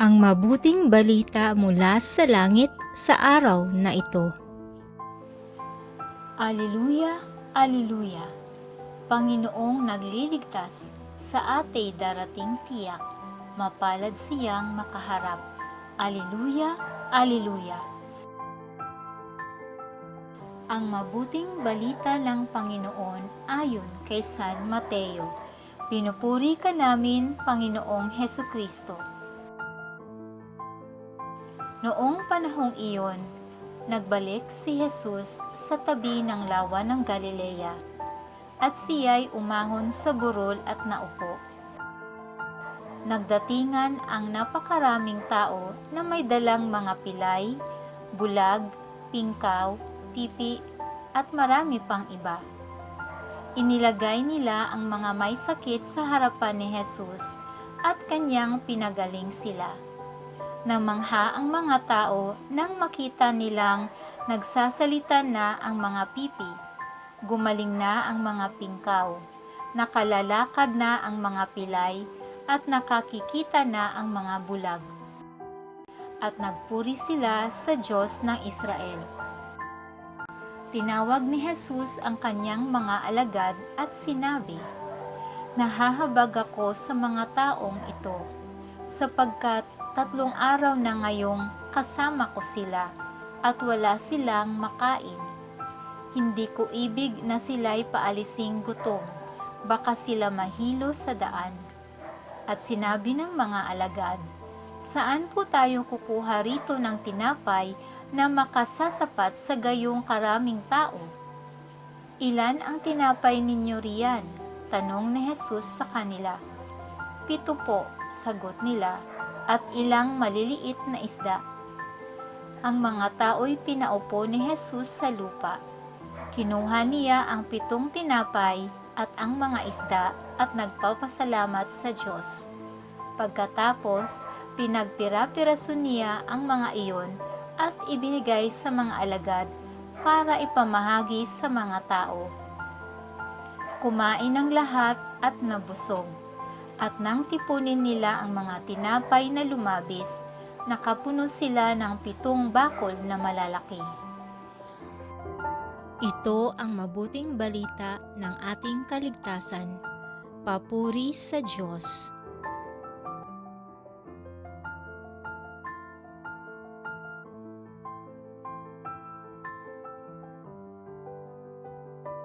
Ang mabuting balita mula sa langit sa araw na ito. Alleluia, Alleluia! Panginoong nagliligtas, sa ate darating tiyak, mapalad siyang makaharap. Alleluia, Alleluia! Ang mabuting balita ng Panginoon ayon kay San Mateo. Pinupuri ka namin, Panginoong Hesukristo. Noong panahong iyon, nagbalik si Jesus sa tabi ng lawa ng Galilea, at siya'y umahon sa burol at naupo. Nagdatingan ang napakaraming tao na may dalang mga pilay, bulag, pingkaw, pipi, at marami pang iba. Inilagay nila ang mga may sakit sa harapan ni Jesus at kanyang pinagaling sila. Namangha ang mga tao nang makita nilang nagsasalita na ang mga pipi, gumaling na ang mga pingkaw, nakalalakad na ang mga pilay, at nakakikita na ang mga bulag. At nagpuri sila sa Diyos ng Israel. Tinawag ni Jesus ang kanyang mga alagad at sinabi, "Nahahabag ako sa mga taong ito, sapagkat 3 araw na ngayong kasama ko sila at wala silang makain. Hindi ko ibig na sila'y paalising gutom, baka sila mahilo sa daan." At sinabi ng mga alagad, "Saan po tayo kukuha rito ng tinapay na makasasapat sa gayong karaming tao?" "Ilan ang tinapay ninyo riyan?" tanong ni Jesus sa kanila. "7 po," sagot nila, "at ilang maliliit na isda." Ang mga tao'y pinaupo ni Jesus sa lupa. Kinuha niya ang 7 tinapay at ang mga isda at nagpapasalamat sa Diyos. Pagkatapos, pinagpira-piraso niya ang mga iyon at ibinigay sa mga alagad para ipamahagi sa mga tao. Kumain ang lahat at nabusog. At nang tipunin nila ang mga tinapay na lumabis, nakapuno sila ng 7 bakol na malalaki. Ito ang mabuting balita ng ating kaligtasan. Papuri sa Diyos.